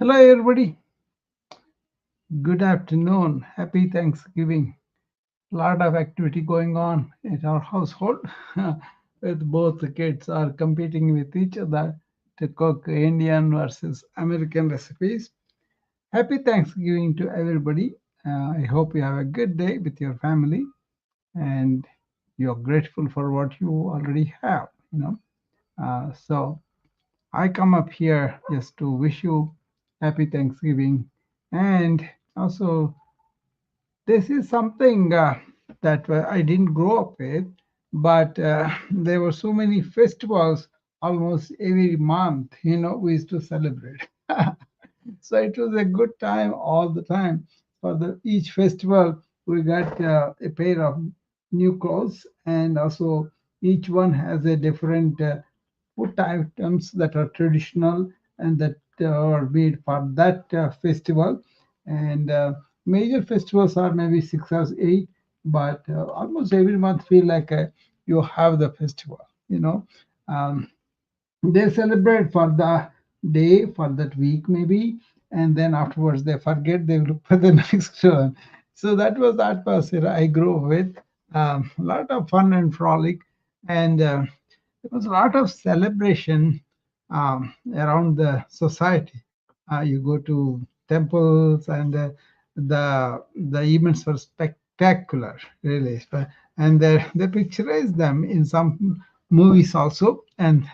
Hello, everybody. Good afternoon. Happy Thanksgiving. Lot of activity going on at our household. With both the kids are competing with each other to cook Indian versus American recipes. Happy Thanksgiving to everybody. I hope you have a good day with your family and you're grateful for what you already have. So I come up here just to wish you happy Thanksgiving and also this is something that I didn't grow up with, but there were so many festivals almost every month, we used to celebrate. So it was a good time all the time. For the each festival, we got a pair of new clothes, and also each one has a different food items that are traditional and that are made for that festival. And major festivals are maybe six or eight, but almost every month feel like you have the festival. Um, they celebrate for the day, for that week maybe, and then afterwards they forget, they look for the next one. So that was the atmosphere I grew up with. A lot of fun and frolic, and there was a lot of celebration around the society. You go to temples, and the events were spectacular, really. And they picturize them in some movies also. And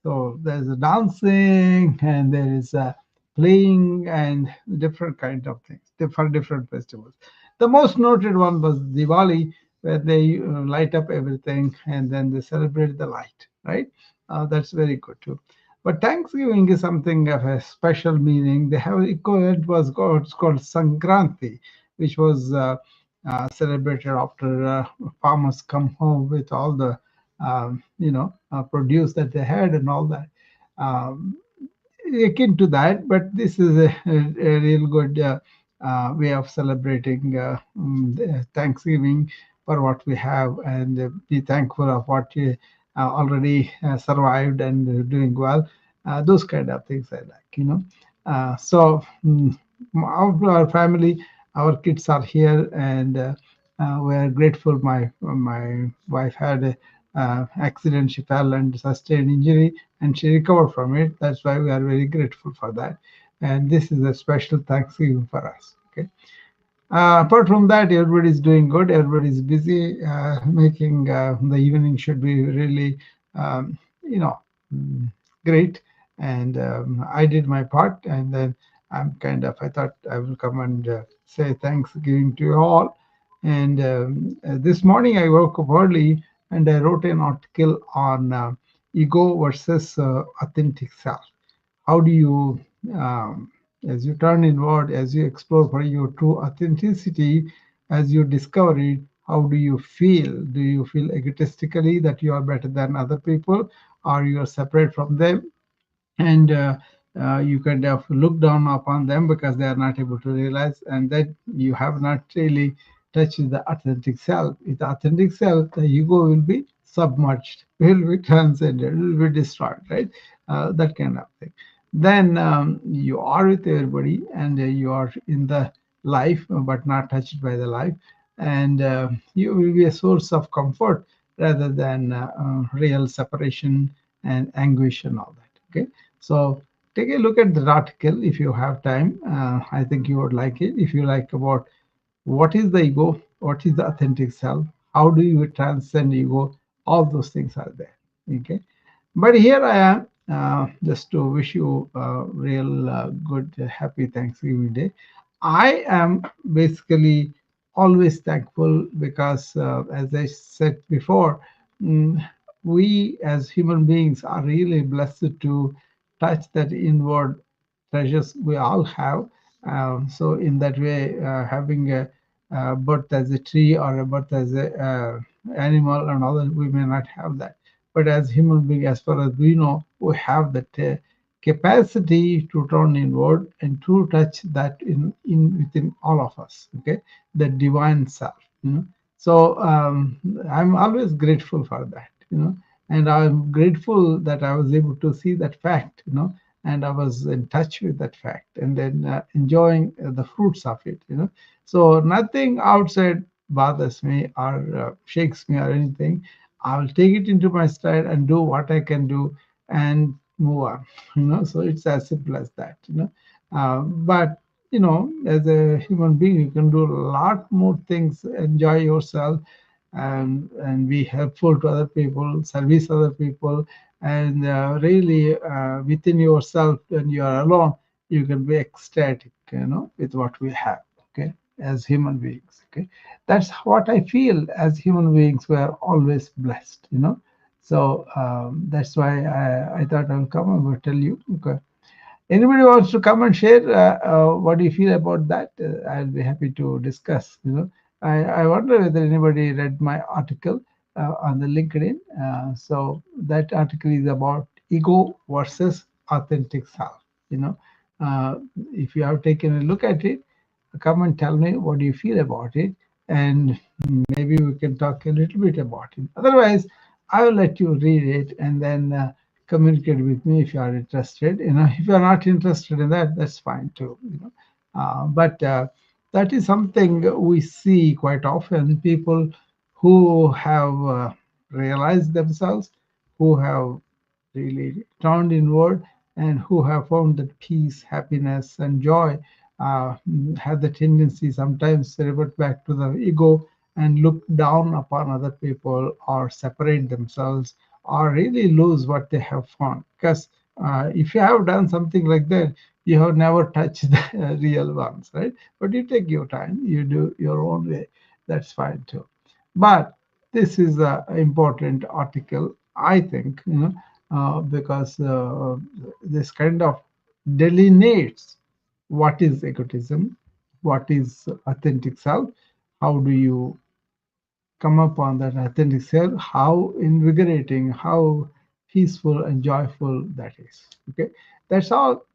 so there's a dancing, and there is playing, and different kind of things for different festivals. The most noted one was Diwali, where they light up everything and then they celebrate the light, right? That's very good too. But Thanksgiving is something of a special meaning. They have equivalent was called, it's called Sankranti, which was celebrated after farmers come home with all the produce that they had and all that. Um, Akin to that, but this is a real good way of celebrating the Thanksgiving for what we have, and be thankful of what you already survived and doing well. Those kind of things I like. So our family, our kids are here, and we are grateful. My wife had a accident; she fell and sustained injury, and she recovered from it. That's why we are very grateful for that. And this is a special Thanksgiving for us. Okay. Apart from that, everybody's doing good. Everybody's busy making the evening should be really, you know, mm, great. And I did my part, and then I thought I will come and say Thanksgiving to you all. And this morning I woke up early and I wrote an article on ego versus authentic self. How do you, as you turn inward, as you explore for your true authenticity, as you discover it, how do you feel? Do you feel egotistically that you are better than other people, or you are separate from them? And you kind of look down upon them because they are not able to realize, and that you have not really touched the authentic self. With the authentic self, the ego will be submerged, will be transcended, will be destroyed, right? That kind of thing. Then you are with everybody, and you are in the life but not touched by the life, and you will be a source of comfort rather than real separation and anguish and all that. Okay. So take a look at the article if you have time. I think you would like it. If you like about what is the ego, what is the authentic self, how do you transcend ego, all those things are there. Okay. But here I am just to wish you a real good, happy Thanksgiving Day. I am basically always thankful because, as I said before, mm, we as human beings are really blessed to touch that inward treasures we all have. So, in that way, having a birth as a tree or a birth as a animal and all that, we may not have that, but as human being, as far as we know, we have that capacity to turn inward and to touch that in within all of us. Okay, the divine self. So I'm always grateful for that. And I'm grateful that I was able to see that fact. and I was in touch with that fact, and then enjoying the fruits of it. So nothing outside bothers me or shakes me or anything. I'll take it into my stride and do what I can do and move on. So it's as simple as that. But as a human being, you can do a lot more things, enjoy yourself, and be helpful to other people, service other people, and really within yourself, when you are alone, you can be ecstatic, with what we have. Okay, as human beings. Okay, that's what I feel. As human beings, we are always blessed. So that's why I thought I will come and will tell you. Okay. Anybody wants to come and share what do you feel about that? I'll be happy to discuss. I wonder whether anybody read my article on the LinkedIn. So that article is about ego versus authentic self. You know, uh, if you have taken a look at it, come and tell me what do you feel about it, and maybe we can talk a little bit about it. Otherwise, I will let you read it and then communicate with me if you are interested. If you are not interested in that, that's fine too. But that is something we see quite often. People who have realized themselves, who have really turned inward, and who have found that peace, happiness, and joy uh, have the tendency sometimes to revert back to the ego and look down upon other people or separate themselves or really lose what they have found. Because if you have done something like that, you have never touched the real ones, right? But you take your time, you do your own way. That's fine too. But this is an important article, I think, because this kind of delineates what is egotism, what is authentic self, how do you come upon that authentic self, how invigorating, how peaceful and joyful that is. Okay, that's all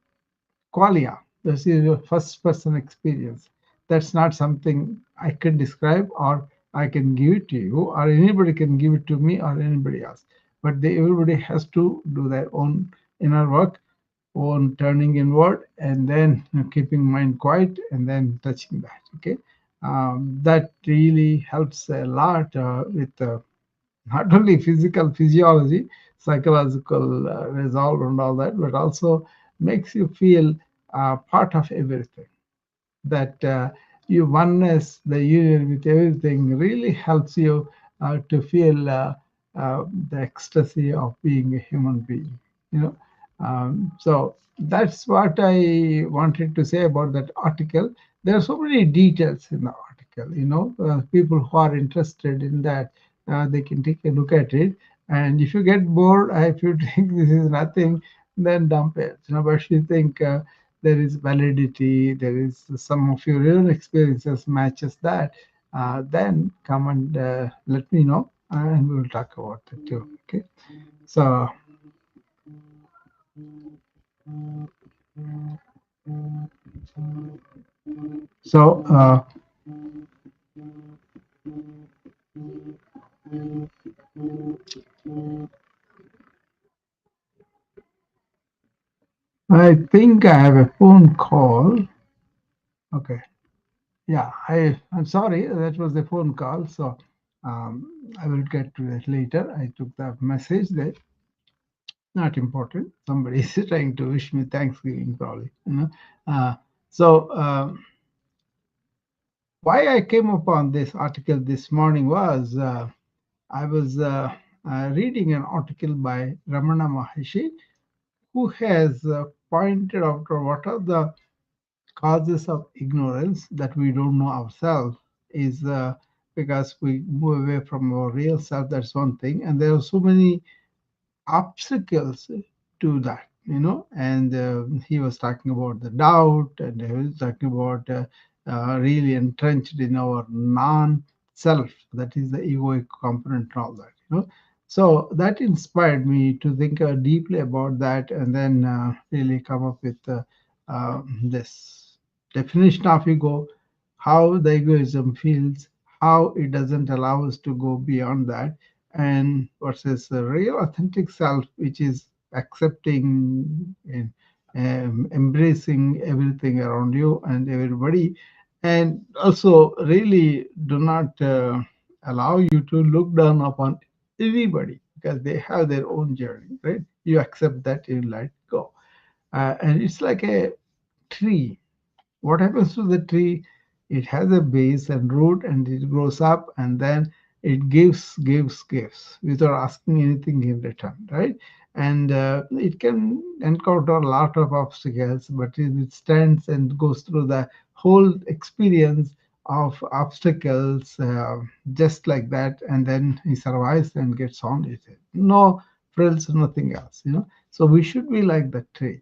qualia. This is your first person experience. That's not something I can describe or I can give it to you, or anybody can give it to me or anybody else. But everybody has to do their own inner work, own turning inward, and then keeping mind quiet, and then touching that. Okay, that really helps a lot with not only physical physiology, psychological resolve and all that, but also makes you feel part of everything. That you oneness, the union with everything, really helps you to feel the ecstasy of being a human being. You know, so that's what I wanted to say about that article. There are so many details in the article. People who are interested in that, they can take a look at it. And if you get bored, if you think this is nothing, then dump it. But if you think there is validity, there is some of your real experiences matches that, then come and let me know, and we will talk about it too. Okay. So, so I think I have a phone call. Okay. Yeah, I'm sorry, that was the phone call. So I will get to that later. I took the message that not important. Somebody is trying to wish me Thanksgiving, probably. Uh, so why I came upon this article this morning was I was reading an article by Ramana Maharshi, who has pointed out what are the causes of ignorance that we don't know ourselves is because we move away from our real self. That's one thing, and there are so many obstacles to that, and he was talking about the doubt, and he was talking about really entrenched in our non-self, that is the egoic component and all that, so that inspired me to think deeply about that, and then really come up with this definition of ego, how the egoism feels, how it doesn't allow us to go beyond that, and versus the real authentic self, which is accepting embracing everything around you and everybody, and also really do not allow you to look down upon anybody because they have their own journey, right? You accept that, you let go. And it's like a tree. What happens to the tree? It has a base and root, and it grows up, and then it gives without asking anything in return, right? And it can encounter a lot of obstacles, but it stands and goes through the whole experience of obstacles just like that, and then he survives and gets on with it. No frills, nothing else, So we should be like the tree.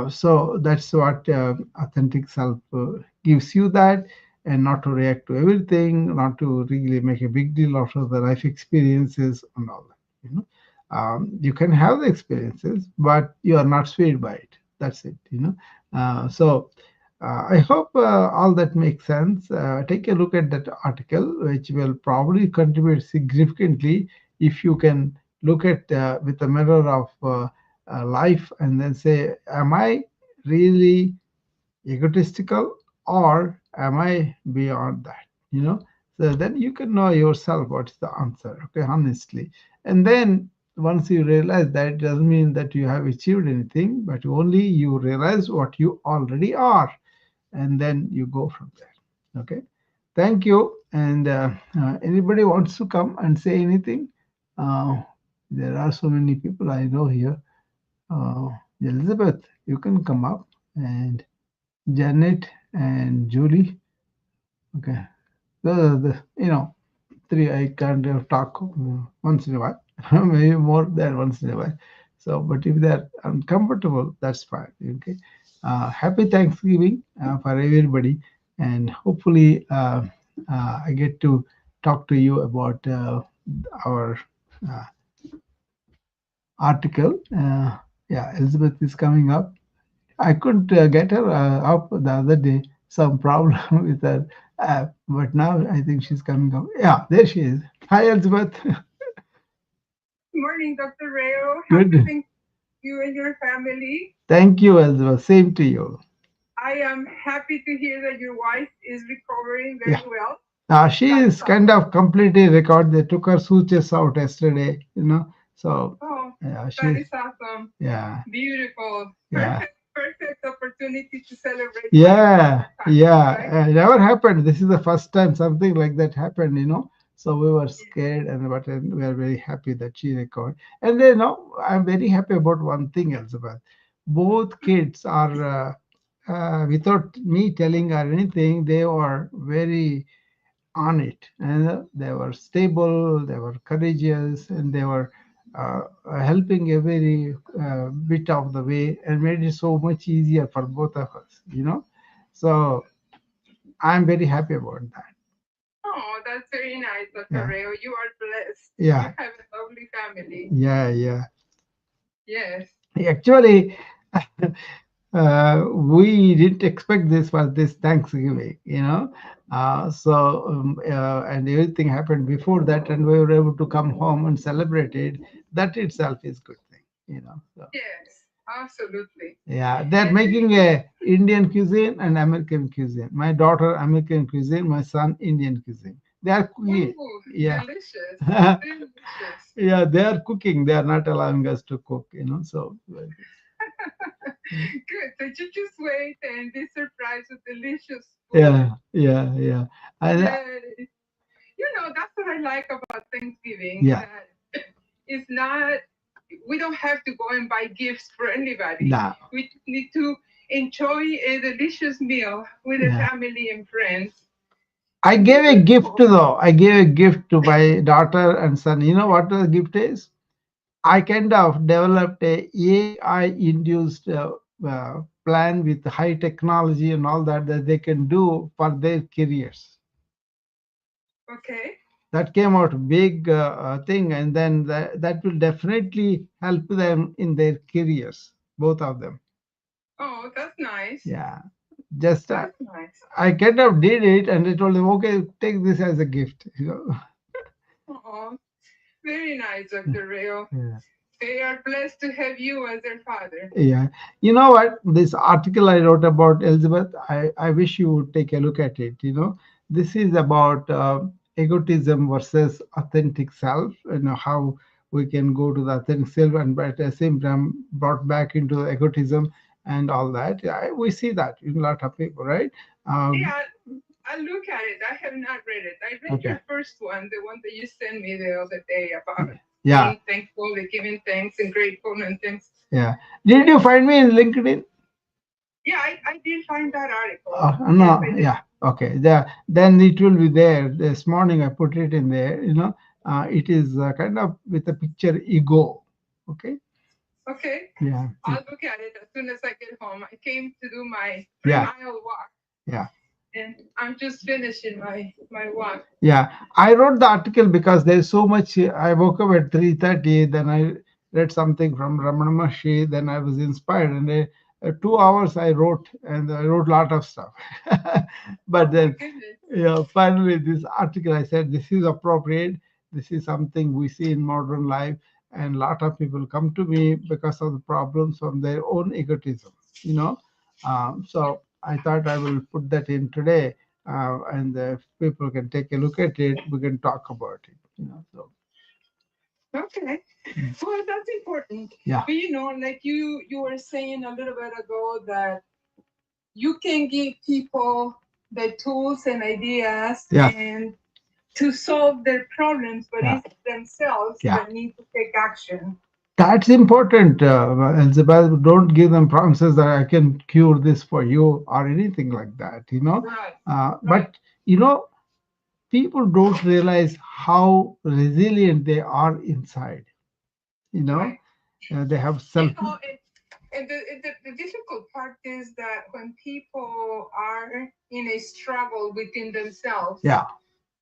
So that's what authentic self gives you that, and not to react to everything, not to really make a big deal out of the life experiences and all that. You can have the experiences, but you are not swayed by it. That's it. So I hope all that makes sense. Take a look at that article, which will probably contribute significantly if you can look at with a mirror of life and then say, am I really egotistical or am I beyond that? So then you can know yourself what's the answer, okay, honestly. And then once you realize that, it doesn't mean that you have achieved anything, but only you realize what you already are, and then you go from there. Okay. Thank you. And anybody wants to come and say anything? Uh, there are so many people I know here. Uh, Elizabeth, you can come up, and Janet and Julie. Okay. The three I kind of talk once in a while, maybe more than once in a while. So, but if they're uncomfortable, that's fine. Okay. Happy Thanksgiving for everybody, and hopefully, I get to talk to you about our uh, article. Yeah, Elizabeth is coming up. I couldn't get her up the other day. Some problem with her app, but now I think she's coming up. Yeah, there she is. Hi, Elizabeth. Morning, Dr. Rao. Happy Good. Thanksgiving to you and your family. Thank you, Elizabeth. Same to you. I am happy to hear that your wife is recovering Yeah. very well. She That is is kind awesome. of completely recovered. They took her sutures out yesterday. So Oh, yeah, that she's is awesome. yeah, Beautiful. yeah. Perfect opportunity to celebrate life one Yeah, more time, right? yeah. It never happened. This is the first time something like that happened. So we were Yeah. scared, but we are very happy that she recovered. And I'm very happy about one thing, Elizabeth. Both kids are, without me telling her anything, they were very on it, and they were stable, they were courageous, and they were helping every bit of the way, and made it so much easier for both of us. So I'm very happy about that. Oh, that's very nice, Dr. Yeah, Rao. You are blessed. You yeah, have a lovely family. yeah, yeah. Yes. Actually, we didn't expect this for this Thanksgiving. And everything happened before that, and we were able to come home and celebrate it. That itself is good thing. So, Yes, absolutely. yeah, they're And making a Indian cuisine and American cuisine. My daughter American cuisine, my son Indian cuisine. They are cooking. ooh, Yeah. delicious. Delicious. Yeah, they are cooking. They are not allowing us to cook. So Good. So you just wait and be surprised with delicious food. yeah, yeah, yeah. And Yes. That's what I like about Thanksgiving, yeah, that it's not, we don't have to go and buy gifts for anybody. no, We just need to enjoy a delicious meal with the yeah. family and friends I and be gave a gift grateful. though. I gave a gift to my daughter and son. You know what the gift is? I kind of developed a AI induced plan with high technology and all that they can do for their careers. Okay. That came out big thing, and then that will definitely help them in their careers, both of them. Oh, that's nice. Yeah, just That's nice. I kind of did it, and I told them, okay, take this as a gift. Oh, very nice, Dr. Rio. Yeah. They are blessed to have you as their father. Yeah. You know what? This article I wrote about Elizabeth, I wish you would take a look at it. This is about egotism versus authentic self, how we can go to the authentic self and but at the same time brought back into egotism and all that. We see that in a lot of people, right? Um, Yeah, I look at it. I have not read it. I read okay. your first one, the one that you sent me the other day about Yeah. being thankful, and giving thanks and grateful and things. Yeah. Did you find me in LinkedIn? Yeah, I did find that article. Yes, No, I did. yeah, okay. Then it will be there. This morning I put it in there. It is kind of with a picture ego. Okay. Okay, Yeah. I'll look at it as soon as I get home. I came to do my Yeah. 3 mile walk, Yeah. and I'm just finishing my walk. Yeah, I wrote the article because there's so much. I woke up at 3:30, then I read something from Ramana Maharshi, then I was inspired, and 2 hours I wrote, and I wrote a lot of stuff. But Oh my then, goodness. finally, this article I said this is appropriate. This is something we see in modern life, and a lot of people come to me because of the problems from their own egotism. You know, so I thought I will put that in today, and if people can take a look at it, we can talk about it. So Okay. Well, that's important. yeah, But like you were saying a little bit ago that you can give people the tools and ideas yeah, and to solve their problems, but yeah, it's themselves yeah. that need to take action. That's important, Elizabeth. Don't give them promises that I can cure this for you or anything like that. Right. Right. But you know, people don't realize how resilient they are inside. You know, Right. they have You self. know, and the difficult part is that when people are in a struggle within themselves, Yeah,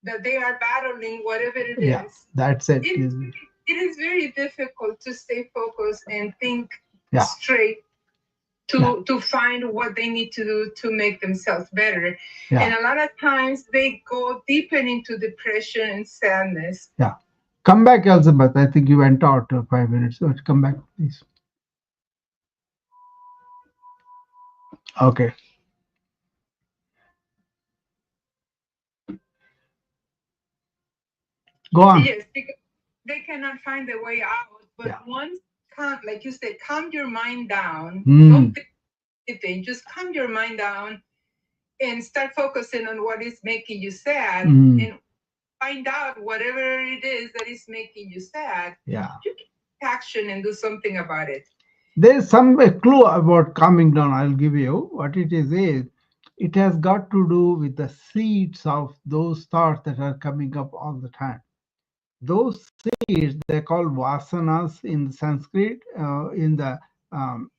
that they are battling whatever it yeah. is, That's it. it is very difficult to stay focused and think Yeah, straight yeah, to find what they need to do to make themselves better. And yeah, a lot of times they go deeper into depression and sadness. yeah. Come back, Elizabeth. I think you went out 5 minutes. So come back, please. Okay, go on. Yes, because they cannot find their way out. But Yeah. once, like you said, calm your mind down. Don't Mm, think anything. Just calm your mind down and start focusing on what is making you sad, mm, and find out whatever it is that is making you sad. yeah. You can take action and do something about it. There's some a clue about calming down. I'll give you what it is. It has got to do with the seeds of those thoughts that are coming up all the time. Those seeds they're called vasanas in Sanskrit. In the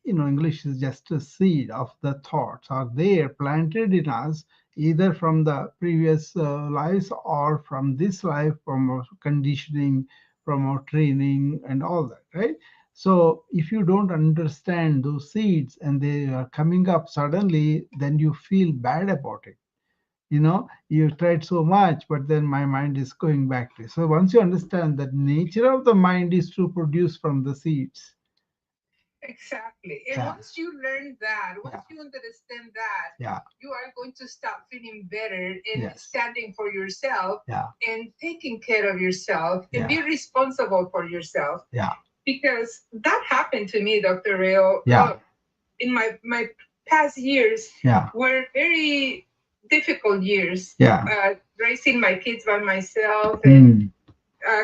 English is just a seed of the thoughts are there planted in us either from the previous lives or from this life, from our conditioning, from our training and all that, right? So if you don't understand those seeds and they are coming up suddenly, then you feel bad about it. You tried so much, but then my mind is going back to it. So once you understand that nature of the mind is to produce from the seeds. Exactly. And Yeah, once you learn that, yeah, once you understand that, yeah, you are going to start feeling better and yes, standing for yourself yeah, and taking care of yourself and yeah, be responsible for yourself. yeah, Because that happened to me, Dr. Rayo. yeah, In my past years yeah, were very difficult years. yeah, Raising my kids by myself and mm,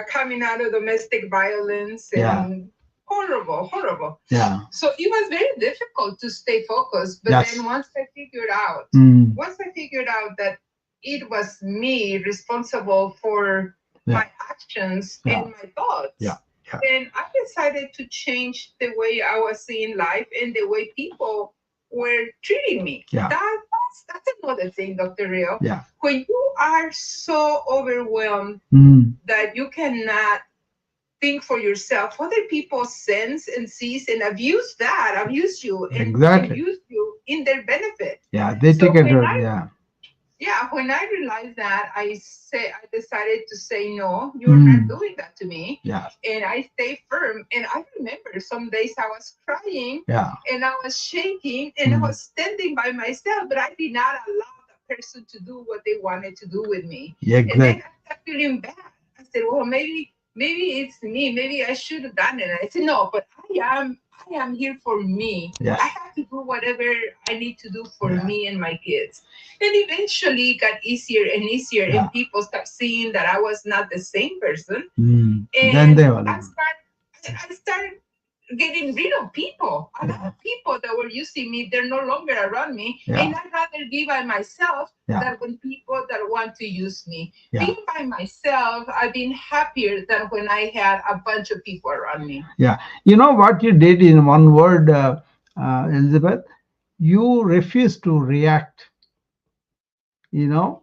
coming out of domestic violence yeah, and horrible, horrible. yeah, So it was very difficult to stay focused. But yes, then once I figured out that it was me responsible for yeah, my actions yeah, and my thoughts, yeah, yeah, then I decided to change the way I was seeing life and the way people were treating me. yeah, That's another thing, Dr. Rio. yeah, When you are so overwhelmed mm, that you cannot think for yourself, other people sense and sees and abuse you and exactly. use you in their benefit. Yeah, they So take it. Yeah, yeah, when I realized that, I decided to say no. You're not doing that to me. Yeah. And I stayed firm. And I remember some days I was crying, Yeah. and I was shaking, and I was standing by myself, but I did not allow the person to do what they wanted to do with me. Yeah, And then exactly. I started feeling bad. I said, well, maybe it's me. Maybe I should have done it. I said, no, but I am here for me. Yeah. I have to do whatever I need to do for Yeah. me and my kids. And eventually it got easier and easier, Yeah. and people start seeing that I was not the same person. Then And they will. I started getting rid of people. A lot Yeah. of people that were using me, they're no longer around me. Yeah. And I'd rather be by myself Yeah. than when people that want to use me. Yeah. Being by myself, I've been happier than when I had a bunch of people around me. Yeah. You know what you did in one word, Elizabeth? You refuse to react.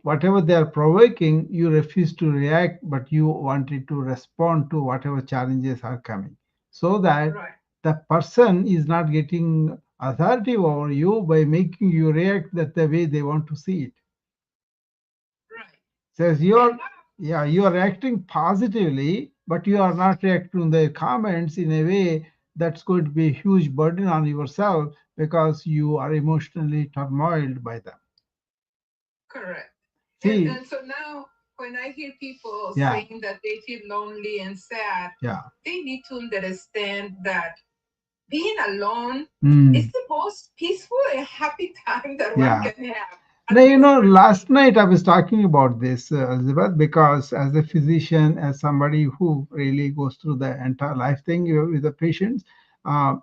Whatever they are provoking, you refuse to react, but you wanted to respond to whatever challenges are coming, so that Right. the person is not getting authority over you by making you react that the way they want to see it. Right. Says And you're, yeah, you are reacting positively, but you are not reacting to their comments in a way that's going to be a huge burden on yourself because you are emotionally turmoiled by them. correct. See, And so now when I hear people yeah, saying that they feel lonely and sad, yeah. they need to understand that being alone is Mm. the most peaceful and happy time that one Yeah. can have. Now, At least for last me. night I was talking about this, Elizabeth, because as a physician, as somebody who really goes through the entire life thing with the patients,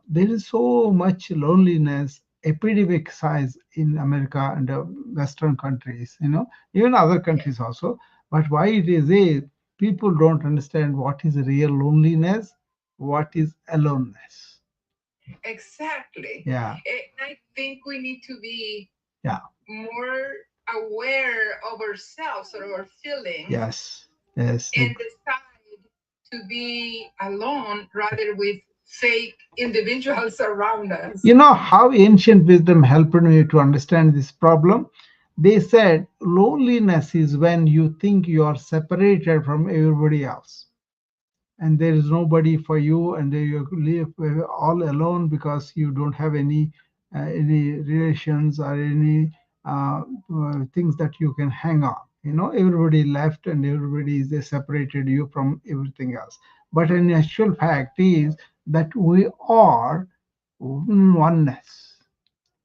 there is so much loneliness, epidemic size in America and Western countries, even other Yeah, countries also. But why it is people don't understand what is real loneliness, what is aloneness. exactly. Yeah, And I think we need to be yeah, more aware of ourselves or our feelings yes, yes. and decide to be alone rather with fake individuals around us. You know how ancient wisdom helped me to understand this problem? They said loneliness is when you think you are separated from everybody else and there is nobody for you and you live all alone because you don't have any relations or any things that you can hang on. Everybody left and everybody is separated you from everything else. But an actual fact is that we are oneness.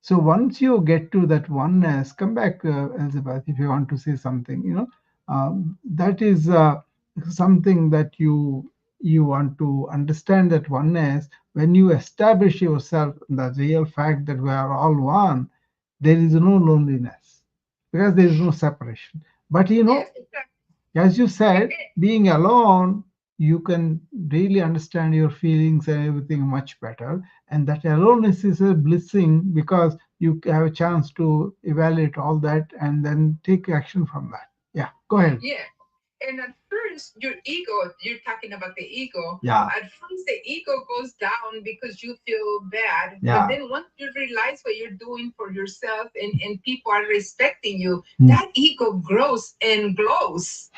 So once you get to that oneness, come back, Elizabeth, if you want to say something. That is something that you want to understand that oneness. When you establish yourself the real fact that we are all one, there is no loneliness because there is no separation. But Yes, as you said, exactly. being alone, you can really understand your feelings and everything much better. And that aloneness is a blessing because you have a chance to evaluate all that and then take action from that. Yeah, go ahead. Yeah. And at first, your ego, you're talking about the ego. Yeah, At first, the ego goes down because you feel bad. But yeah. then once you realize what you're doing for yourself and people are respecting you, Mm. that ego grows and glows.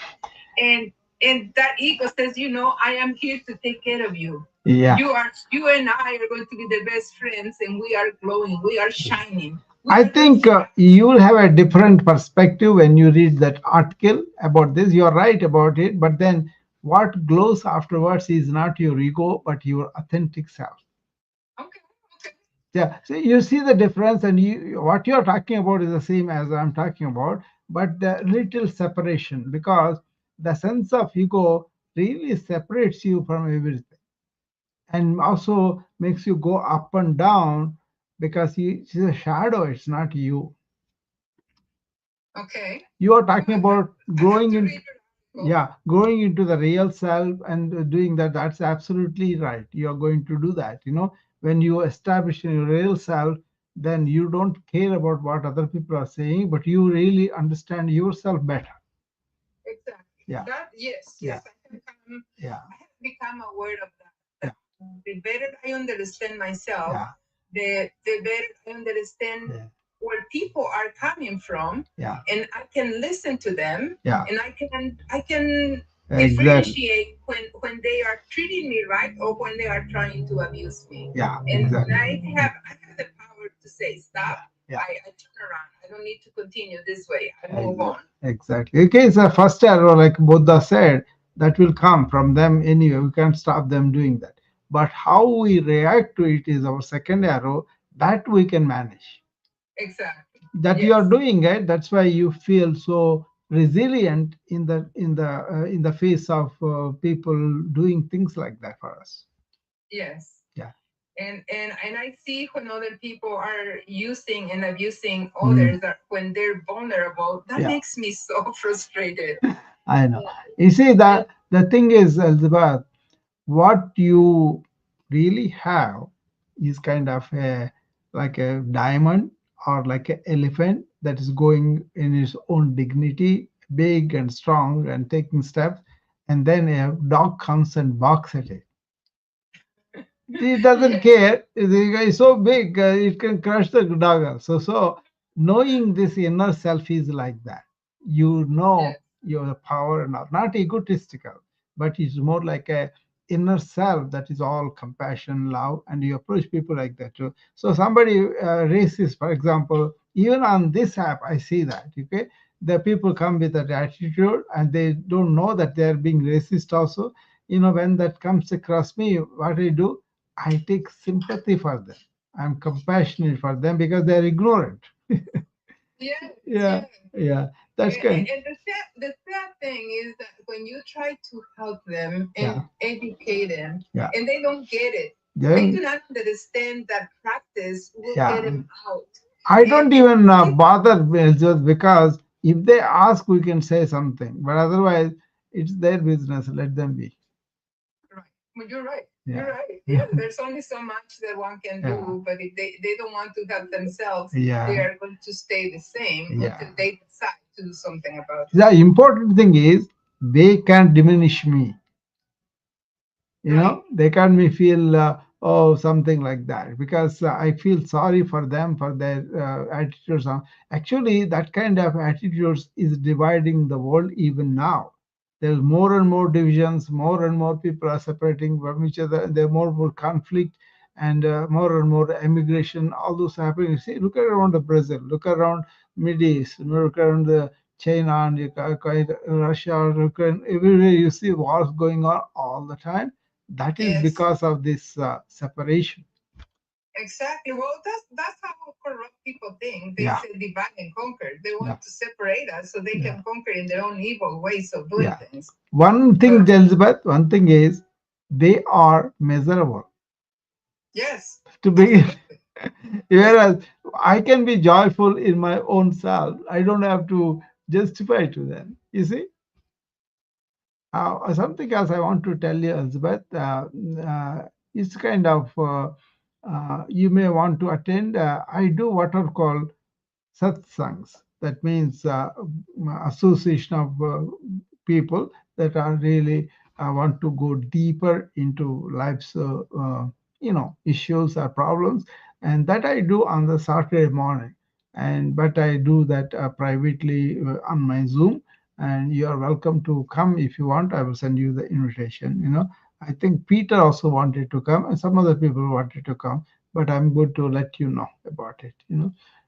And and that ego says, I am here to take care of you. Yeah. You and I are going to be the best friends, and we are glowing, we are shining. We I are going think to you will have a different perspective when you read that article about this. You're right about it, but then what glows afterwards is not your ego, but your authentic self. okay, okay. Yeah, so you see the difference, and what you're talking about is the same as I'm talking about, but the little separation because the sense of ego really separates you from everything and also makes you go up and down because it's a shadow, it's not you. Okay. You are Well, talking about I have growing to in, read your article. yeah, growing into the real self and doing that. That's absolutely right. You are going to do that. When you establish your real self, then you don't care about what other people are saying, but you really understand yourself better. Exactly. Yeah, That yes, yeah, yes. yeah, I have become aware of that. yeah, That the better I understand myself, yeah, the better I understand yeah. where people are coming from, Yeah. and I can listen to them, Yeah. and I can Exactly. differentiate when they are treating me right or when they are trying to abuse me. Yeah. And Exactly. I have the power to say stop. Yeah. I turn around. I don't need to continue this way. I move Exactly. on. Exactly. Okay, so first arrow, like Buddha said, that will come from them anyway. We can't stop them doing that. But how we react to it is our second arrow that we can manage. Exactly. That you are Yes. doing it. That's why you feel so resilient in the face of people doing things like that for us. Yes. Yeah. And I see when other people are using and abusing Mm. others, that when they're vulnerable, that Yeah. makes me so frustrated. I know. You see And that the thing is, Elizabeth, what you really have is kind of a like a diamond or like an elephant that is going in its own dignity, big and strong and taking steps, and then a dog comes and barks at it. He doesn't yes, care. The guy is so big, it can crush the dog also. So, knowing this inner self is like that. You know yes, your power, not egotistical, but it's more like a inner self that is all compassion, love, and you approach people like that too. So, somebody racist, for example, even on this app, I see that. Okay, the people come with that attitude, and they don't know that they are being racist also. When that comes across me, what I do, I take sympathy for them. I'm compassionate for them because they're ignorant. yes, Yeah, yes. yeah, that's good. And the sad thing is that when you try to help them Yeah, and educate them, yeah. and they don't get it, they Then, do not understand that practice will get yeah, them out. I And don't if even if bother just because if they ask, we can say something, but otherwise, it's their business. Let them be. Right. Well, you're right. You're Yeah, right. Yeah, there's only so much that one can yeah, do, but if they don't want to help themselves, they yeah, are going to stay the same yeah. until they decide to do something about it. The important thing is they can't diminish me. Right. They can't me feel oh something like that because I feel sorry for them for their attitudes. Actually, that kind of attitudes is dividing the world even now. There's more and more divisions, more and more people are separating from each other, and there's more and more conflict, and more and more immigration, all those happening. See, look around the Brazil, look around Middle East, look around the China and Russia, Ukraine, everywhere you see wars going on all the time. That is Yes. because of this separation. Exactly. Well, that's how corrupt people think. They Yeah, say divide and conquer. They yeah, want to separate us so they yeah, can conquer in their own evil ways of doing yeah. things. One thing, But Elizabeth, one thing is they are measurable yes, to begin. absolutely. Whereas I can be joyful in my own self. I don't have to justify to them. You see? Something else I want to tell you, Elizabeth, it's kind of you may want to attend. I do what are called satsangs. That means association of people that are really want to go deeper into life's issues or problems, and that I do on the Saturday morning. And but I do that privately on my Zoom. And you are welcome to come if you want. I will send you the invitation. I think Peter also wanted to come, and some other people wanted to come, but I'm good to let you know about it.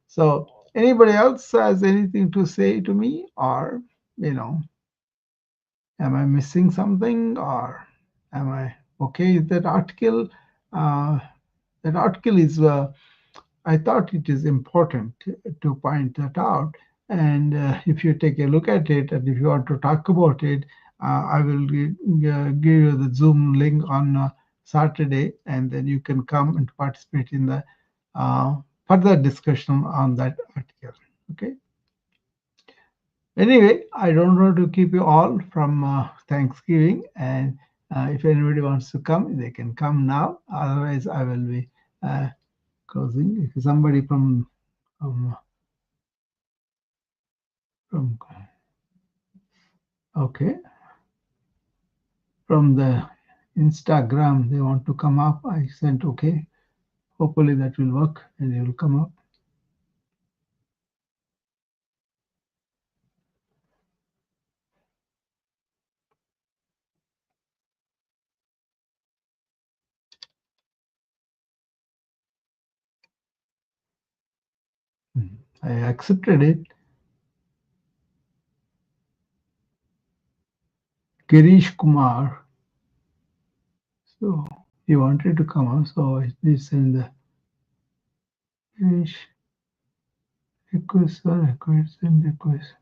So anybody else has anything to say to me, or you know, am I missing something, or am I okay with that article? Uh, that article is, I thought it is important to point that out. And if you take a look at it, and if you want to talk about it, I will give you the Zoom link on Saturday, and then you can come and participate in the uh, further discussion on that article. Okay. Anyway, I don't want to keep you all from Thanksgiving, and if anybody wants to come, they can come now. Otherwise, I will be uh, closing. If somebody from from okay from the Instagram they want to come up, I sent okay. Hopefully that will work, and they will come up. I accepted it. Girish Kumar. So he wanted to come up, so I did send the Girish request or request and request.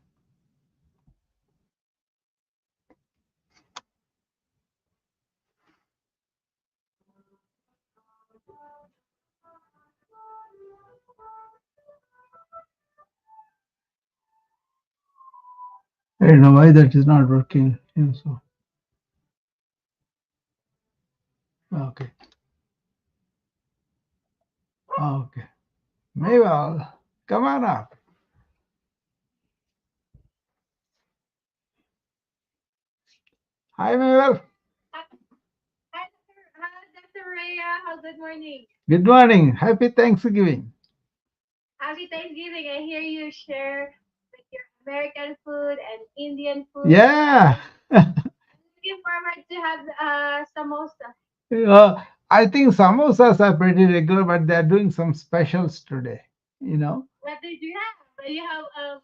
I don't know why that is not working. So okay, okay. Mabel, come on up. Hi, Mabel. Hi, Dr. Rhea. How good morning. Good morning. Happy Thanksgiving. Happy Thanksgiving. I hear you share like your American food and Indian food. Yeah. Looking forward to have samosa. I think samosas are pretty regular, but they're doing some specials today. You know, What did you have? You have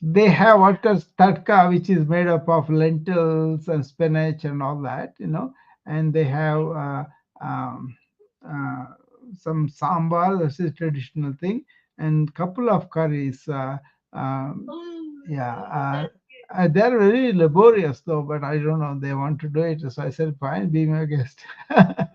they have what called tatka, which is made up of lentils and spinach and all that. And they have um, uh, some sambar, that's a traditional thing, and couple of curries. Um, yeah, that's good. they're very laborious though, but I don't know. They want to do it, so I said, "Fine, be my guest." I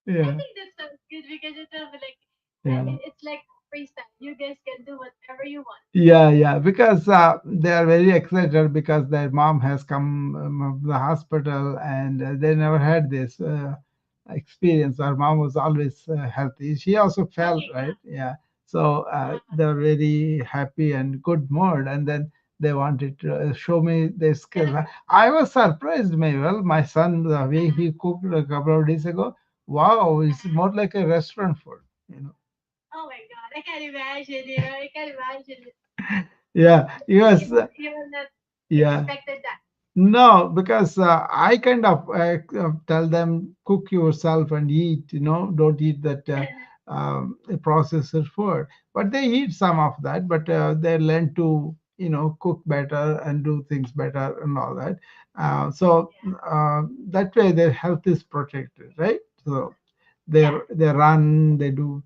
Yeah, think that sounds good because it will be like yeah. it's like freestyle. You guys can do whatever you want. Yeah, yeah, because they are very excited because their mom has come from the hospital and they never had this experience. Our mom was always healthy. She also fell, Okay, right? Yeah. So yeah. they're very happy and good mood. And then they wanted to show me their skills. I was surprised, Mabel. My son, the way he cooked a couple of days ago, wow, it's more like a restaurant food. Oh my God, I can't imagine. I can't imagine. Yeah, he was. You will not Yeah. expected that. No, because I kind of tell them cook yourself and eat. Don't eat that processed food. But they eat some of that. But they learn to cook better and do things better and all that. So Yeah, that way their health is protected, right? So they yeah, they run, they do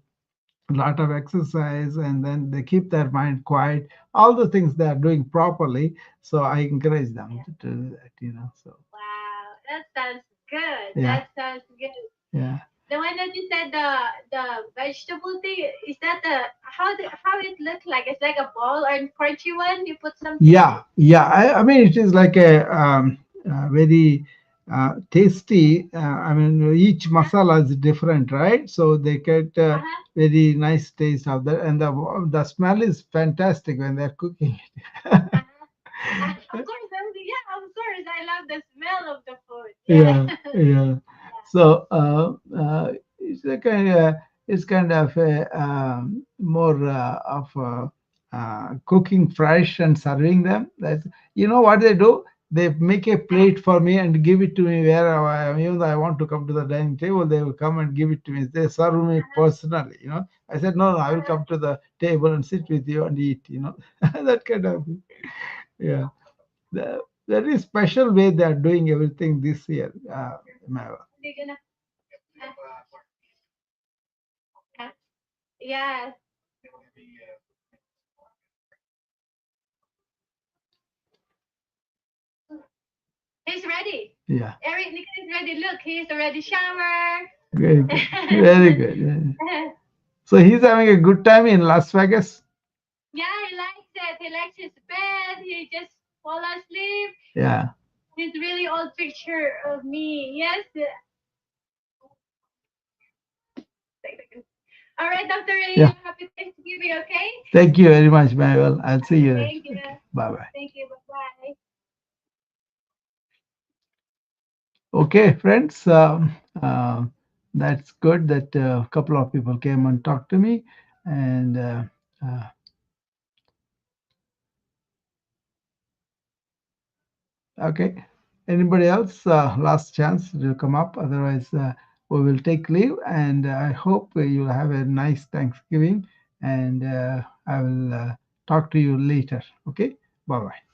a lot of exercise, and then they keep their mind quiet, all the things they are doing properly, so I encourage them yeah. to do that. So Wow, that sounds good. yeah, That sounds good. yeah. The one that you said, the vegetable thing, is that the how it look like? It's like a ball or crunchy one. You put something in Yeah, it. yeah. I mean, it is like a very tasty. I mean, each Uh-huh. masala is different, right? So they get Uh-huh. very nice taste of that, and the smell is fantastic when they're cooking it. Uh-huh. Of course, yeah, of course. I love the smell of the food. Yeah. Yeah, yeah. So it's a kind of a, more of cooking fresh and serving them. That's what they do. They make a Uh-huh. plate for me and give it to me wherever I am. Even though I want to come to the dining table, they will come and give it to me. They serve me personally. I said, no, no, I will Uh-huh. come to the table and sit with you and eat. That kind of thing. Yeah. The very special way they are doing everything this year. Mava. They're gonna. Uh, uh, yeah. He's ready. Yeah, Eric Nick is ready. Look, he's already shower. very good, very good. Yeah. So he's having a good time in Las Vegas. Yeah, he likes it. He likes his bed. He just fall asleep. Yeah, His really old picture of me. Yes. All right, Dr. Ray, yeah. happy Thanksgiving, okay? Thank you very much, Manuel. I'll see you then. Thank you. Okay, bye bye. Thank you. Bye-bye. Okay, friends. That's good that a couple of people came and talked to me, and uh, okay. Anybody else? Last chance to come up. Otherwise, we will take leave. And I hope you'll have a nice Thanksgiving and I will talk to you later. Okay. Bye bye.